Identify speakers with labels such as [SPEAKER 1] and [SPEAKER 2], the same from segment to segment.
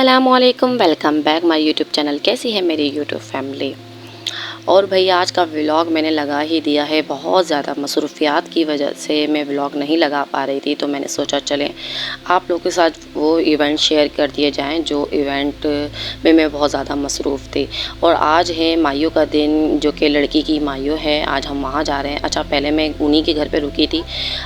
[SPEAKER 1] अस्सलामुअलैकुम, welcome back my YouTube channel. कैसी है मेरी यूट्यूब फैमिली। और भैया आज का व्लॉग मैंने लगा ही दिया है। बहुत ज़्यादा मसरूफियात की वजह से मैं व्लॉग नहीं लगा पा रही थी, तो मैंने सोचा चलें आप लोगों के साथ वो इवेंट शेयर कर दिए जाएं जो इवेंट में मैं बहुत ज़्यादा मसरूफ़ थी। और आज है माइयों का दिन, जो कि लड़की की माइयों है। आज हम वहाँ जा रहे हैं। अच्छा, पहले मैं उन्हीं के घर पे रुकी थी,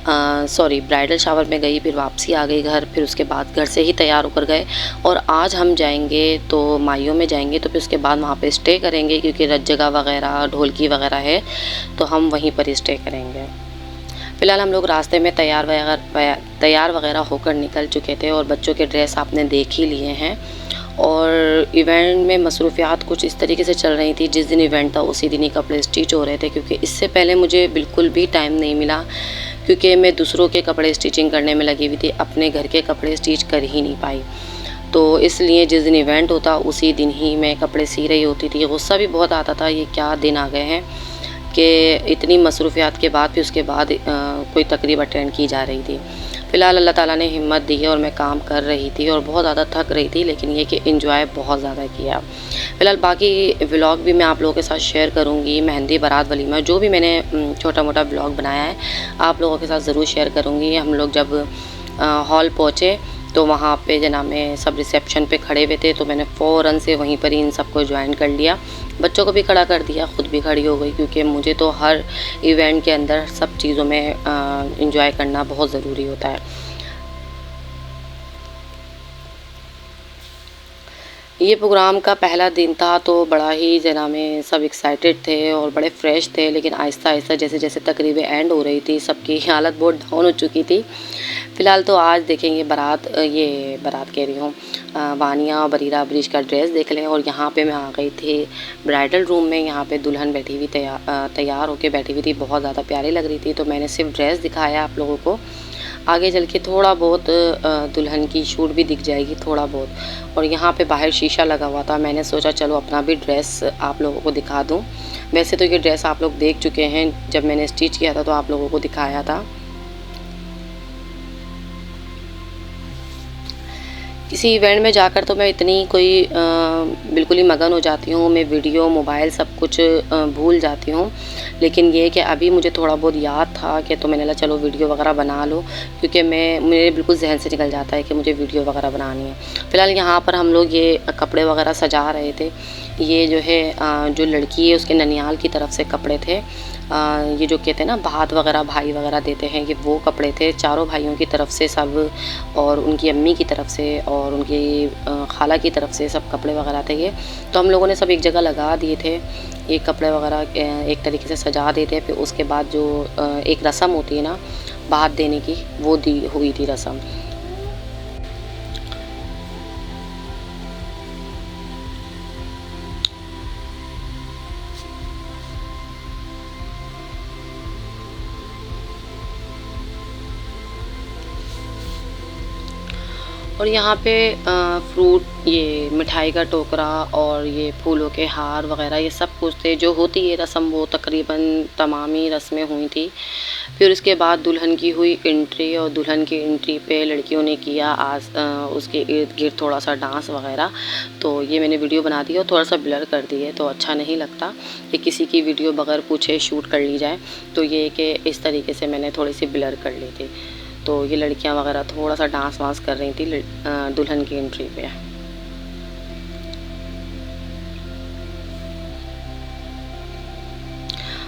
[SPEAKER 1] ब्राइडल शावर में गई, फिर वापसी आ गई घर, फिर उसके बाद घर से ही तैयार होकर गए। और आज हम जाएंगे तो माइयों में जाएंगे, तो फिर उसके बाद वहाँ पे स्टे करेंगे, क्योंकि रत जगह वगैरह ढोलकी वगैरह है, तो हम वहीं पर स्टे करेंगे। फ़िलहाल हम लोग रास्ते में तैयार वगैरह होकर निकल चुके थे, और बच्चों के ड्रेस आपने देख ही लिए हैं। और इवेंट में मसरूफियात कुछ इस तरीके से चल रही थी, जिस दिन इवेंट था उसी दिन ही कपड़े स्टिच हो रहे थे, क्योंकि इससे पहले मुझे बिल्कुल भी टाइम नहीं मिला, क्योंकि मैं दूसरों के कपड़े स्टिचिंग करने में लगी हुई थी, अपने घर के कपड़े स्टिच कर ही नहीं पाई। तो इसलिए जिस दिन इवेंट होता उसी दिन ही मैं कपड़े सी रही होती थी। गुस्सा भी बहुत आता था, ये क्या दिन आ गए हैं कि इतनी मसरूफियात के बाद फिर उसके बाद कोई तकरीब अटेंड की जा रही थी। फ़िलहाल अल्लाह ताला ने हिम्मत दी है और मैं काम कर रही थी, और बहुत ज़्यादा थक रही थी, लेकिन ये कि एंजॉय बहुत ज़्यादा किया। फ़िलहाल बाकी व्लॉग भी मैं आप लोगों के साथ शेयर करूँगी। मेहंदी, बारात, वलीमा, जो भी मैंने छोटा मोटा व्लॉग बनाया है आप लोगों के साथ ज़रूर शेयर करूँगी। हम लोग जब हॉल पहुँचे तो वहाँ पे जना में सब रिसेप्शन पे खड़े हुए थे, तो मैंने फ़ौरन से वहीं पर ही इन सबको ज्वाइन कर लिया। बच्चों को भी खड़ा कर दिया, ख़ुद भी खड़ी हो गई, क्योंकि मुझे तो हर इवेंट के अंदर सब चीज़ों में एंजॉय करना बहुत ज़रूरी होता है। ये प्रोग्राम का पहला दिन था, तो बड़ा ही जना में सब एक्साइटेड थे और बड़े फ्रेश थे, लेकिन आहिस्ता आहिस्ता जैसे जैसे तकरीबें एंड हो रही थी, सबकी हालत बहुत डाउन हो चुकी थी। फ़िलहाल तो आज देखेंगे बारात कह रही हूँ, वानिया और बरीरा ब्रिज का ड्रेस देख लें। और यहाँ पे मैं आ गई थी ब्राइडल रूम में। यहाँ पे दुल्हन बैठी हुई तैयार होके बैठी हुई थी, बहुत ज़्यादा प्यारी लग रही थी, तो मैंने सिर्फ ड्रेस दिखाया आप लोगों को। आगे चल के थोड़ा बहुत दुल्हन की शूट भी दिख जाएगी थोड़ा बहुत। और यहाँ पे बाहर शीशा लगा हुआ था, मैंने सोचा चलो अपना भी ड्रेस आप लोगों को दिखा दूँ। वैसे तो ये ड्रेस आप लोग देख चुके हैं, जब मैंने स्टिच किया था तो आप लोगों को दिखाया था। किसी इवेंट में जाकर तो मैं इतनी बिल्कुल ही मगन हो जाती हूँ, मैं वीडियो, मोबाइल सब कुछ भूल जाती हूँ। लेकिन ये कि अभी मुझे थोड़ा बहुत याद था कि तो मैंने कहा चलो वीडियो वगैरह बना लो, क्योंकि मेरे बिल्कुल जहन से निकल जाता है कि मुझे वीडियो वगैरह बनानी है। फ़िलहाल यहाँ पर हम लोग ये कपड़े वगैरह सजा रहे थे। ये जो है जो लड़की है उसके ननियाल की तरफ से कपड़े थे। ये जो कहते हैं ना भात वगैरह भाई वगैरह देते हैं, ये वो कपड़े थे चारों भाइयों की तरफ से सब, और उनकी अम्मी की तरफ से और उनकी खाला की तरफ से सब कपड़े वगैरह थे ये। तो हम लोगों ने सब एक जगह लगा दिए थे, ये कपड़े वगैरह एक तरीके से सजा देते हैं। फिर उसके बाद जो एक रस्म होती है ना भात देने की, वो दी हुई थी रस्म। और यहाँ पे फ्रूट, ये मिठाई का टोकरा और ये फूलों के हार वगैरह ये सब कुछ थे। जो होती है रस्म वो तकरीबन तमाम ही रस्में हुई थी। फिर उसके बाद दुल्हन की हुई एंट्री, और दुल्हन की एंट्री पे लड़कियों ने किया उसके इर्द गिर्द थोड़ा सा डांस वगैरह। तो ये मैंने वीडियो बना दी और थोड़ा सा ब्लर कर दी है, तो अच्छा नहीं लगता कि किसी की वीडियो बगैर पूछे शूट कर ली जाए। तो ये कि इस तरीके से मैंने थोड़ी सी ब्लर कर ली थी। तो ये लड़कियां वगैरह थोड़ा सा डांस वांस कर रही थी दुल्हन की एंट्री पे।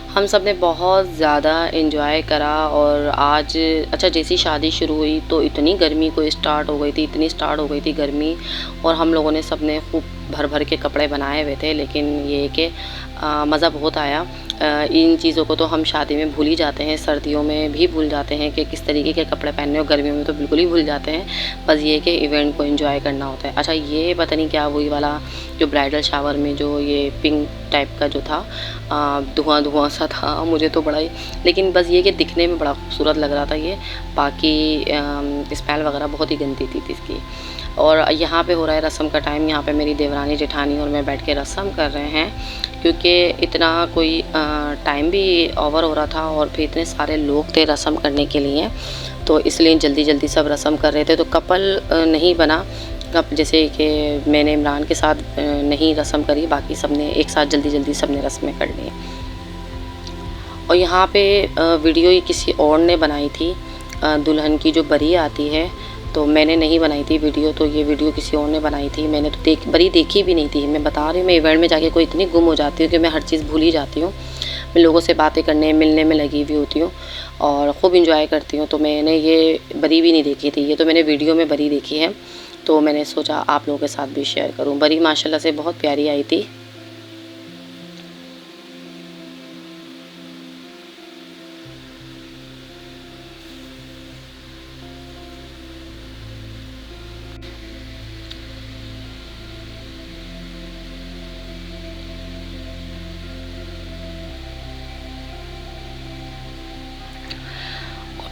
[SPEAKER 1] हम सब ने बहुत ज़्यादा एंजॉय करा। और आज अच्छा, जैसी शादी शुरू हुई तो इतनी गर्मी को स्टार्ट हो गई थी, इतनी स्टार्ट हो गई थी गर्मी। और हम लोगों ने सब ने खूब भर भर के कपड़े बनाए हुए थे, लेकिन ये कि मज़ा बहुत आया। इन चीज़ों को तो हम शादी में भूल ही जाते हैं, सर्दियों में भी भूल जाते हैं कि किस तरीके के कपड़े पहनने, और गर्मियों में तो बिल्कुल ही भूल जाते हैं। बस ये कि इवेंट को एंजॉय करना होता है। अच्छा, ये पता नहीं क्या वही वाला जो ब्राइडल शावर में जो ये पिंक टाइप का जो था धुआं धुआं सा था, मुझे तो बड़ा ही, लेकिन बस ये कि दिखने में बड़ा खूबसूरत लग रहा था ये। बाकी स्मेल वगैरह बहुत ही गंदी थी इसकी। और यहाँ पे हो रहा है रस्म का टाइम। यहाँ पे मेरी देवरानी जेठानी और मैं बैठ के रस्म कर रहे हैं, क्योंकि इतना कोई टाइम भी ओवर हो रहा था, और फिर इतने सारे लोग थे रस्म करने के लिए, तो इसलिए जल्दी जल्दी सब रस्म कर रहे थे। तो कपल नहीं बना, अब जैसे कि मैंने इमरान के साथ नहीं रस्म करी, बाकी सब ने एक साथ जल्दी सब ने रस्में कर ली। और यहाँ पे वीडियो ये किसी और ने बनाई थी, दुल्हन की जो बरी आती है, तो मैंने नहीं बनाई थी वीडियो, तो ये वीडियो किसी और ने बनाई थी। मैंने तो बरी देखी भी नहीं थी। मैं बता रही हूँ, मैं इवेंट में जाके कोई इतनी गुम हो जाती हूँ कि मैं हर चीज़ भूल ही जाती हूँ। मैं लोगों से बातें करने मिलने में लगी हुई होती हूँ और ख़ूब इंजॉय करती हूँ। तो मैंने ये बरी भी नहीं देखी थी, ये तो मैंने वीडियो में बरी देखी है। तो मैंने सोचा आप लोगों के साथ भी शेयर करूँ। बरी माशाल्लाह से बहुत प्यारी आई थी।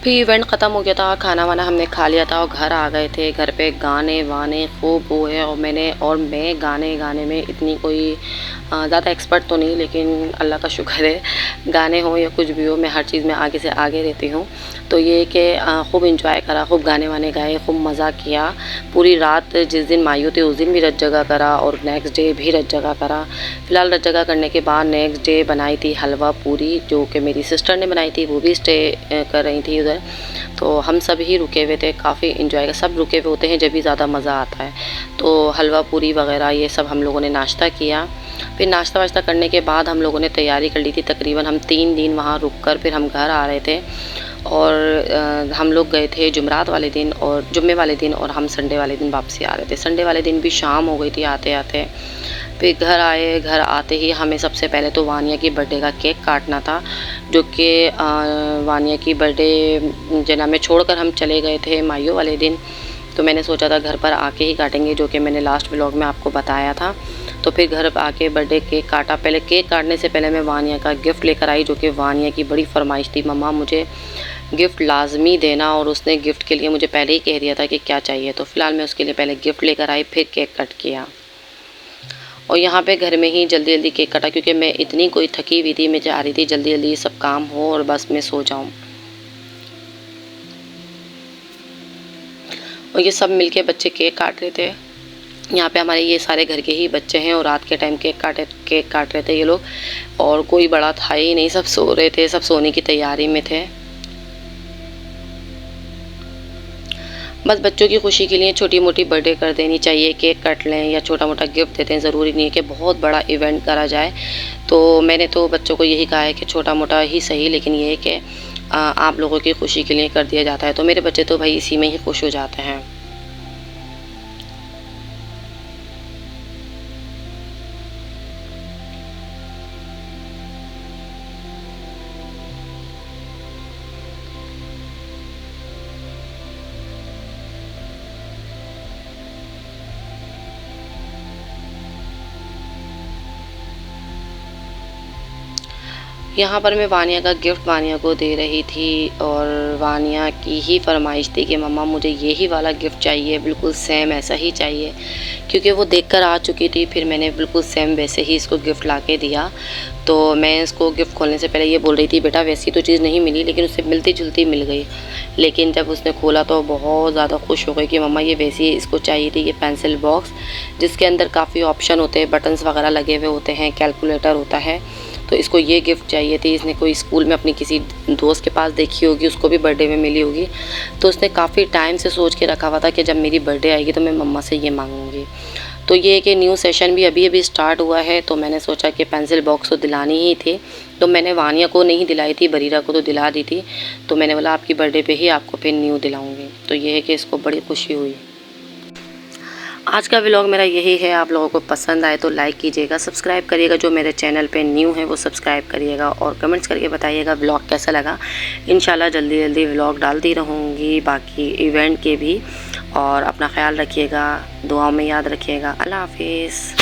[SPEAKER 1] फिर इवेंट ख़त्म हो गया था, खाना वाना हमने खा लिया था और घर आ गए थे। घर पे गाने वाने खूब हुए और मैं गाने में इतनी कोई ज़्यादा एक्सपर्ट तो नहीं, लेकिन अल्लाह का शुक्र है, गाने हो या कुछ भी हो, मैं हर चीज़ में आगे से आगे रहती हूँ। तो ये कि खूब इंजॉय करा, खूब गाने वाने गाए, खूब मज़ा किया। पूरी रात जिस दिन मायू थे उस दिन भी रत जगह करा और नेक्स्ट डे भी रत जगह करा। फ़िलहाल रत जगह करने के बाद नेक्स्ट डे बनाई थी हलवा पूरी, जो कि मेरी सिस्टर ने बनाई थी, वो भी स्टे कर रही थी उधर। तो हम सब ही रुके हुए थे, काफ़ी इंजॉय का, सब रुके हुए होते हैं जब भी ज़्यादा मज़ा आता है। तो हलवा पूरी वगैरह ये सब हम लोगों ने नाश्ता किया। फिर नाश्ता वाश्ता करने के बाद हम लोगों ने तैयारी कर ली थी। तकरीबन हम 3 दिन वहाँ रुक कर फिर हम घर आ रहे थे। और हम लोग गए थे जुमेरात वाले दिन और जुम्मे वाले दिन, और हम संडे वाले दिन वापसी आ रहे थे। संडे वाले दिन भी शाम हो गई थी आते आते। फिर घर आए, घर आते ही हमें सबसे पहले तो वानिया की बर्थडे का केक काटना था, जो कि वानिया की बर्थडे जना में छोड़कर हम चले गए थे मायू वाले दिन। तो मैंने सोचा था घर पर आके ही काटेंगे, जो कि मैंने लास्ट व्लॉग में आपको बताया था। तो फिर घर पर आके बर्थडे केक काटा। पहले केक काटने से पहले मैं वानिया का गिफ्ट लेकर आई, जो कि वानिया की बड़ी फरमाइश थी, मम्मा मुझे गिफ्ट लाजमी देना, और उसने गिफ्ट के लिए मुझे पहले ही कह दिया था कि क्या चाहिए। तो फ़िलहाल मैं उसके लिए पहले गिफ्ट लेकर आई, फिर केक कट किया। और यहाँ पे घर में ही जल्दी केक कटा, क्योंकि मैं इतनी कोई थकी हुई थी, मैं चाह रही थी जल्दी ये सब काम हो और बस मैं सो जाऊँ। और ये सब मिलके बच्चे केक काट रहे थे। यहाँ पे हमारे ये सारे घर के ही बच्चे हैं और रात के टाइम केक काट रहे थे ये लोग, और कोई बड़ा था ही नहीं, सब सो रहे थे, सब सोने की तैयारी में थे। बस बच्चों की खुशी के लिए छोटी मोटी बर्थडे कर देनी चाहिए, केक कट लें या छोटा मोटा गिफ्ट देते हैं, ज़रूरी नहीं है कि बहुत बड़ा इवेंट करा जाए। तो मैंने तो बच्चों को यही कहा है कि छोटा मोटा ही सही, लेकिन ये है कि आप लोगों की खुशी के लिए कर दिया जाता है। तो मेरे बच्चे तो भाई इसी में ही खुश हो जाते हैं। यहाँ पर मैं वानिया का गिफ्ट वानिया को दे रही थी, और वानिया की ही फरमाइश थी कि मम्मा मुझे यही वाला गिफ्ट चाहिए, बिल्कुल सेम ऐसा ही चाहिए, क्योंकि वो देखकर आ चुकी थी। फिर मैंने बिल्कुल सेम वैसे ही इसको गिफ्ट ला के दिया। तो मैं इसको गिफ्ट खोलने से पहले ये बोल रही थी, बेटा वैसी तो चीज़ नहीं मिली, लेकिन उससे मिलती जुलती मिल गई। लेकिन जब उसने खोला तो बहुत ज़्यादा खुश हो गई कि मम्मा ये वैसी इसको चाहिए थी, ये पेंसिल बॉक्स जिसके अंदर काफ़ी ऑप्शन होते हैं, बटन्स वगैरह लगे हुए होते हैं, कैलकुलेटर होता है। तो इसको ये गिफ्ट चाहिए थी। इसने कोई स्कूल में अपनी किसी दोस्त के पास देखी होगी, उसको भी बर्थडे में मिली होगी, तो उसने काफ़ी टाइम से सोच के रखा हुआ था कि जब मेरी बर्थडे आएगी तो मैं मम्मा से ये मांगूंगी। तो ये कि न्यू सेशन भी अभी स्टार्ट हुआ है, तो मैंने सोचा कि पेंसिल बॉक्स तो दिलानी ही थी। तो मैंने वानिया को नहीं दिलाई थी, बरीरा को तो दिला दी थी। तो मैंने बोला आपकी बर्थडे पे ही आपको फिर न्यू दिलाऊंगी। तो ये है कि इसको बड़ी खुशी हुई। आज का व्लॉग मेरा यही है। आप लोगों को पसंद आए तो लाइक कीजिएगा, सब्सक्राइब करिएगा, जो मेरे चैनल पे न्यू है वो सब्सक्राइब करिएगा, और कमेंट्स करके बताइएगा व्लॉग कैसा लगा। इंशाल्लाह जल्दी व्लॉग डालती रहूँगी, बाकी इवेंट के भी। और अपना ख्याल रखिएगा, दुआओं में याद रखिएगा। अल्लाह हाफिज़।